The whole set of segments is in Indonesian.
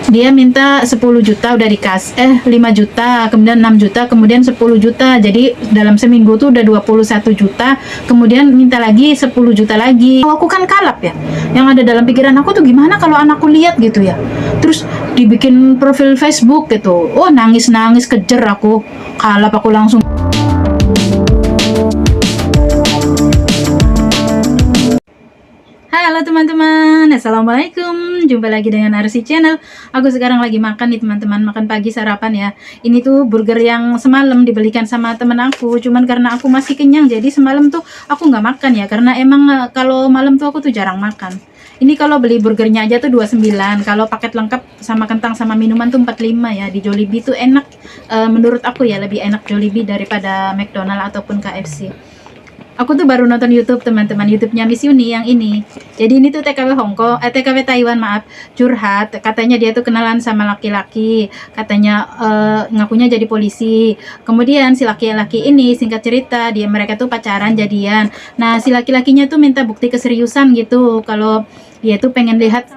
Dia minta 10 juta udah dikasih 5 juta, kemudian 6 juta, kemudian 10 juta. Jadi dalam seminggu tuh udah 21 juta, kemudian minta lagi 10 juta lagi. Aku kan kalap ya. Yang ada dalam pikiran aku tuh gimana kalau anakku lihat gitu ya. Terus dibikin profil Facebook gitu. Oh, nangis-nangis kejer aku. Kalap aku langsung. Halo teman-teman, assalamualaikum. Jumpa lagi dengan Arsi Channel. Aku sekarang lagi makan nih teman-teman, makan pagi sarapan ya. Ini tuh burger yang semalam dibelikan sama temen aku. Cuman karena aku masih kenyang, jadi semalam tuh aku nggak makan ya. Karena emang kalau malam tuh aku tuh jarang makan. Ini kalau beli burgernya aja tuh 29. Kalau paket lengkap sama kentang sama minuman tuh 45 ya. Di Jollibee tuh enak. Menurut aku ya lebih enak Jollibee daripada McDonald ataupun KFC. Aku tuh baru nonton YouTube teman-teman, YouTube-nya Miss Yuni yang ini. Jadi ini tuh TKW Hongkong, TKW Taiwan maaf, curhat. Katanya dia tuh kenalan sama laki-laki, katanya ngakunya jadi polisi. Kemudian si laki-laki ini singkat cerita mereka tuh pacaran jadian. Nah si laki-lakinya tuh minta bukti keseriusan gitu, kalau dia tuh pengen lihat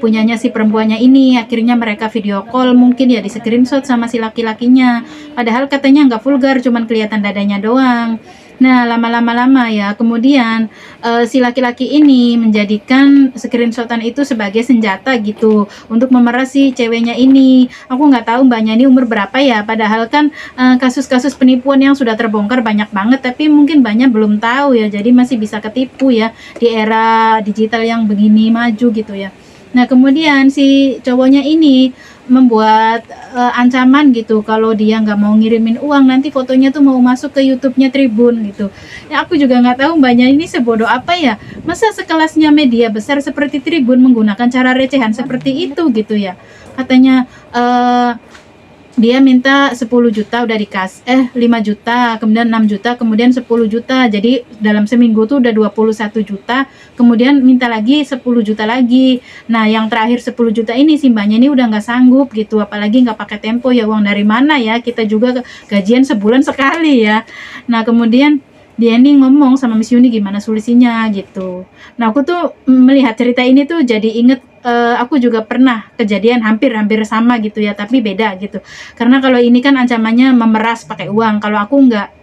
punyanya si perempuannya ini. Akhirnya mereka video call, mungkin ya di screenshot sama si laki-lakinya. Padahal katanya nggak vulgar, cuman kelihatan dadanya doang. Nah lama-lama ya kemudian si laki-laki ini menjadikan screenshotan itu sebagai senjata gitu untuk memeras si ceweknya ini. Aku nggak tahu mbaknya ini umur berapa ya, padahal kan kasus-kasus penipuan yang sudah terbongkar banyak banget, tapi mungkin banyak belum tahu ya, jadi masih bisa ketipu ya di era digital yang begini maju gitu ya. Nah kemudian si cowoknya ini membuat ancaman gitu, kalau dia nggak mau ngirimin uang nanti fotonya tuh mau masuk ke YouTube-nya Tribun gitu. Ya aku juga nggak tahu mbaknya ini sebodoh apa ya, masa sekelasnya media besar seperti Tribun menggunakan cara recehan seperti itu gitu ya. Katanya dia minta 10 juta udah dikasih 5 juta, kemudian 6 juta, kemudian 10 juta. Jadi dalam seminggu tuh udah 21 juta, kemudian minta lagi 10 juta lagi. Nah yang terakhir 10 juta ini si mbaknya ini udah nggak sanggup gitu, apalagi nggak pakai tempo ya, uang dari mana ya, kita juga gajian sebulan sekali ya. Nah kemudian dia nih ngomong sama Miss Yuni gimana solusinya gitu. Nah aku tuh melihat cerita ini tuh jadi inget aku juga pernah kejadian hampir sama gitu ya, tapi beda gitu. Karena kalau ini kan ancamannya memeras pakai uang, kalau aku enggak.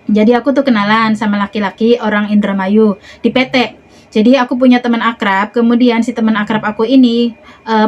Jadi aku tuh kenalan sama laki-laki orang Indramayu di PT. Jadi aku punya teman akrab, kemudian si teman akrab aku ini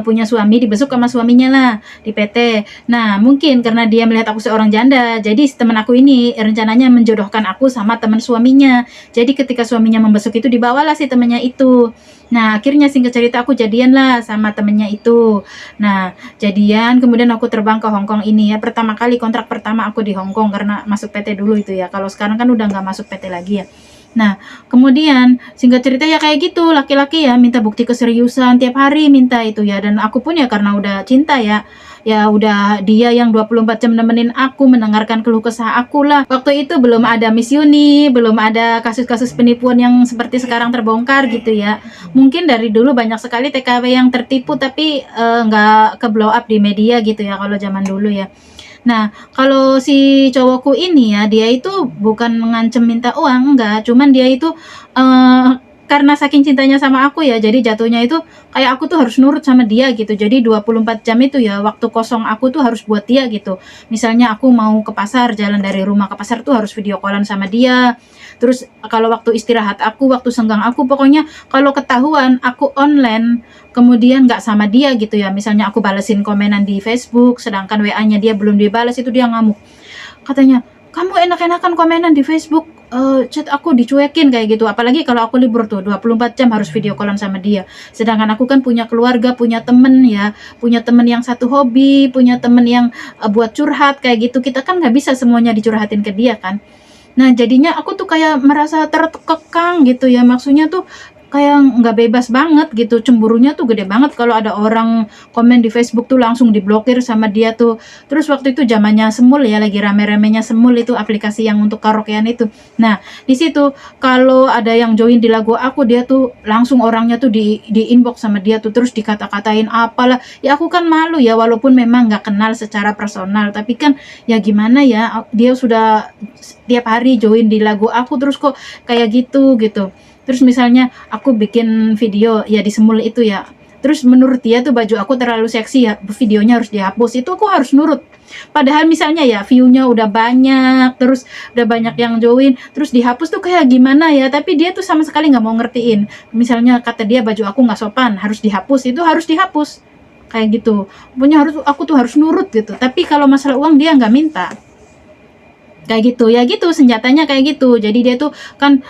punya suami, dibesuk sama suaminya lah di PT. Nah mungkin karena dia melihat aku seorang janda, jadi si teman aku ini rencananya menjodohkan aku sama teman suaminya. Jadi ketika suaminya membesuk itu dibawalah si temannya itu. Nah akhirnya singkat cerita aku jadian lah sama temennya itu. Nah jadian kemudian aku terbang ke Hongkong ini ya, pertama kali kontrak pertama aku di Hongkong karena masuk PT dulu itu ya. Kalau sekarang kan udah nggak masuk PT lagi ya. Nah kemudian singkat cerita ya kayak gitu, laki-laki ya minta bukti keseriusan tiap hari minta itu ya, dan aku pun ya karena udah cinta ya udah dia yang 24 jam nemenin aku, mendengarkan keluh kesah aku lah. Waktu itu belum ada Miss Yuni, belum ada kasus-kasus penipuan yang seperti sekarang terbongkar gitu ya. Mungkin dari dulu banyak sekali TKW yang tertipu tapi nggak ke blow up di media gitu ya kalau zaman dulu ya. Nah, kalau si cowokku ini ya, dia itu bukan mengancam minta uang, enggak, cuman dia itu karena saking cintanya sama aku ya, jadi jatuhnya itu kayak aku tuh harus nurut sama dia gitu. Jadi 24 jam itu ya waktu kosong aku tuh harus buat dia gitu. Misalnya aku mau ke pasar, jalan dari rumah ke pasar tuh harus video callan sama dia. Terus kalau waktu istirahat aku, waktu senggang aku, pokoknya kalau ketahuan aku online kemudian nggak sama dia gitu ya, misalnya aku balesin komenan di Facebook sedangkan WA-nya dia belum dibalas, itu dia ngamuk. Katanya, kamu enak-enakan komenan di Facebook, chat aku dicuekin kayak gitu. Apalagi kalau aku libur tuh 24 jam harus video callan sama dia. Sedangkan aku kan punya keluarga, punya temen ya, punya temen yang satu hobi, punya temen yang buat curhat kayak gitu. Kita kan nggak bisa semuanya dicurhatin ke dia kan. Nah jadinya aku tuh kayak merasa terkekang gitu ya, maksudnya tuh kayak nggak bebas banget gitu, cemburunya tuh gede banget kalau ada orang komen di Facebook tuh langsung diblokir sama dia tuh. Terus waktu itu zamannya Semul ya, lagi rame-ramenya Semul itu aplikasi yang untuk karaokean itu. Nah di situ kalau ada yang join di lagu aku, dia tuh langsung orangnya tuh di inbox sama dia tuh, terus dikata-katain apalah. Ya aku kan malu ya, walaupun memang nggak kenal secara personal, tapi kan ya gimana ya, dia sudah tiap hari join di lagu aku terus kok kayak gitu. Terus misalnya aku bikin video ya di Semul itu ya, Terus menurut dia tuh baju aku terlalu seksi ya, videonya harus dihapus. Itu aku harus nurut. Padahal misalnya ya view-nya udah banyak, terus udah banyak yang join, terus dihapus tuh kayak gimana ya. Tapi dia tuh sama sekali nggak mau ngertiin. Misalnya kata dia baju aku nggak sopan, harus dihapus. Itu harus dihapus. Kayak gitu. Pokoknya aku tuh harus nurut gitu. Tapi kalau masalah uang dia nggak minta. Kayak gitu. Ya gitu senjatanya kayak gitu. Jadi dia tuh kan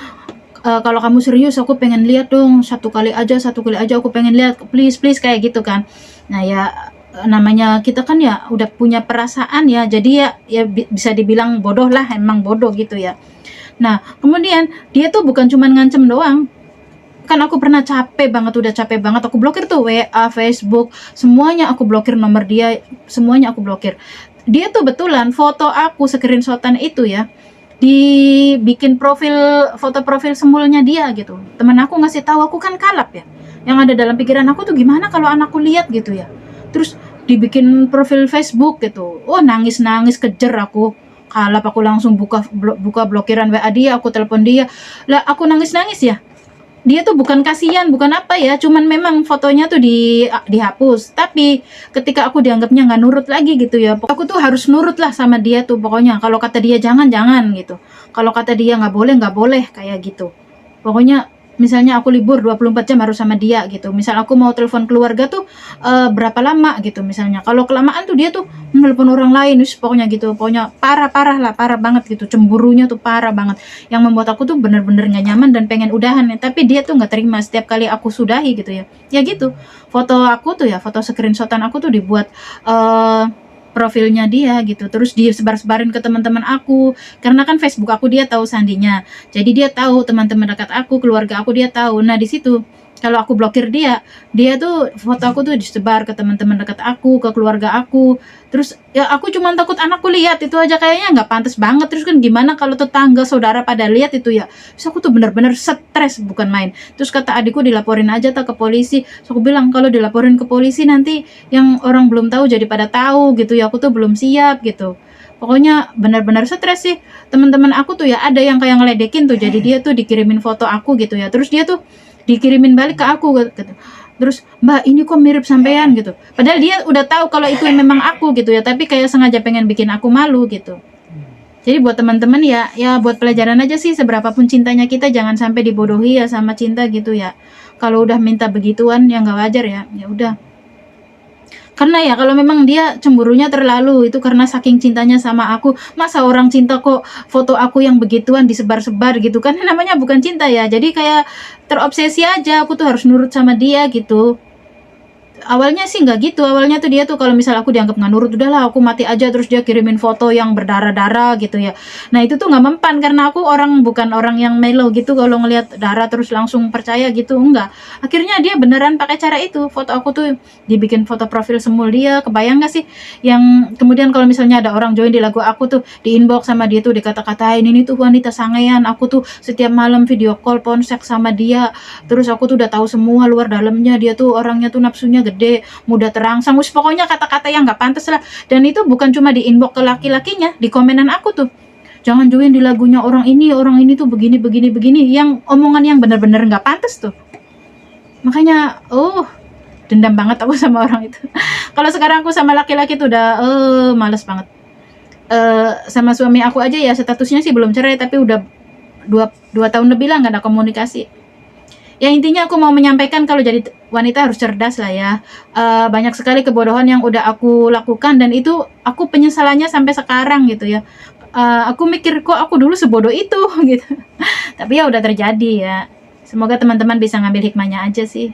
kalau kamu serius aku pengen lihat dong, satu kali aja aku pengen lihat, please kayak gitu kan. Nah ya namanya kita kan ya udah punya perasaan ya, jadi ya bisa dibilang bodoh lah, emang bodoh gitu ya. Nah kemudian dia tuh bukan cuma ngancem doang, kan aku pernah udah capek banget aku blokir tuh WA, Facebook, semuanya aku blokir, nomor dia semuanya aku blokir. Dia tuh betulan foto aku screenshotan itu ya, dibikin foto profil semulnya dia gitu. Temen aku ngasih tahu, aku kan kalap ya. Yang ada dalam pikiran aku tuh gimana kalau anakku lihat gitu ya. Terus dibikin profil Facebook gitu. Oh nangis kejer aku. Kalap aku langsung buka blokiran WA dia, aku telepon dia. Lah aku nangis ya. Dia tuh bukan kasihan, bukan apa ya, cuman memang fotonya tuh dihapus. Tapi ketika aku dianggapnya nggak nurut lagi gitu ya, aku tuh harus nurut lah sama dia tuh pokoknya. Kalau kata dia jangan gitu, kalau kata dia nggak boleh kayak gitu. Pokoknya misalnya aku libur 24 jam harus sama dia gitu. Misal aku mau telepon keluarga tuh berapa lama gitu misalnya. Kalau kelamaan tuh dia tuh telepon orang lain, pokoknya gitu. Pokoknya parah banget gitu. Cemburunya tuh parah banget. Yang membuat aku tuh bener-bener gak nyaman dan pengen udahan ya. Tapi dia tuh gak terima setiap kali aku sudahi gitu ya. Ya gitu. Foto aku tuh ya, foto screenshotan aku tuh dibuat profilnya dia gitu, terus disebar-sebarin ke teman-teman aku, karena kan Facebook aku dia tahu sandinya, jadi dia tahu teman-teman dekat aku, keluarga aku dia tahu. Nah di situ kalau aku blokir dia tuh foto aku tuh disebar ke teman-teman dekat aku, ke keluarga aku. Terus ya aku cuma takut anakku lihat, itu aja kayaknya nggak pantas banget. Terus kan gimana kalau tetangga saudara pada lihat itu ya. Terus aku tuh bener-bener stres bukan main. Terus kata adikku dilaporin aja ke polisi. Terus aku bilang kalau dilaporin ke polisi nanti yang orang belum tahu jadi pada tahu gitu ya. Aku tuh belum siap gitu. Pokoknya benar-benar stres sih. Teman-teman aku tuh ya ada yang kayak ngeledekin tuh, jadi dia tuh dikirimin foto aku gitu ya, terus dia tuh dikirimin balik ke aku gitu. Terus mbak ini kok mirip sampean gitu, padahal dia udah tahu kalau itu memang aku gitu ya, tapi kayak sengaja pengen bikin aku malu gitu. Jadi buat teman-teman ya buat pelajaran aja sih, seberapapun cintanya kita jangan sampai dibodohi ya sama cinta gitu ya. Kalau udah minta begituan ya nggak wajar ya udah. Karena ya kalau memang dia cemburunya terlalu, itu karena saking cintanya sama aku. Masa orang cinta kok foto aku yang begituan disebar-sebar gitu kan, namanya bukan cinta ya. Jadi kayak terobsesi aja, aku tuh harus nurut sama dia gitu. Awalnya sih nggak gitu, awalnya tuh dia tuh kalau misal aku dianggap nggak nurut, udahlah aku mati aja, terus dia kirimin foto yang berdarah-darah gitu ya. Nah itu tuh nggak mempan, karena aku bukan orang yang melo gitu, kalau ngelihat darah terus langsung percaya gitu, enggak. Akhirnya dia beneran pakai cara itu, foto aku tuh dibikin foto profil semul dia. Kebayang nggak sih yang kemudian kalau misalnya ada orang join di lagu aku tuh di inbox sama dia tuh dikata-katain, ini tuh wanita sangean, aku tuh setiap malam video call ponsek sama dia, terus aku tuh udah tahu semua luar dalamnya, dia tuh orangnya tuh nafsunya gede, mudah terangsang, pokoknya kata-kata yang nggak pantas lah. Dan itu bukan cuma di inbox ke laki-lakinya, di komenan aku tuh, jangan join di lagunya orang ini tuh begini, yang omongan yang bener-bener nggak pantas tuh. Makanya dendam banget aku sama orang itu. Kalau sekarang aku sama laki-laki tuh udah males banget. Sama suami aku aja ya statusnya sih belum cerai, tapi udah 2 tahun lebih lah nggak ada komunikasi. Ya intinya aku mau menyampaikan kalau jadi wanita harus cerdas lah ya. Banyak sekali kebodohan yang udah aku lakukan, dan itu aku penyesalannya sampai sekarang gitu ya. Aku mikir kok aku dulu sebodoh itu gitu. Tapi ya udah terjadi ya. Semoga teman-teman bisa ngambil hikmahnya aja sih.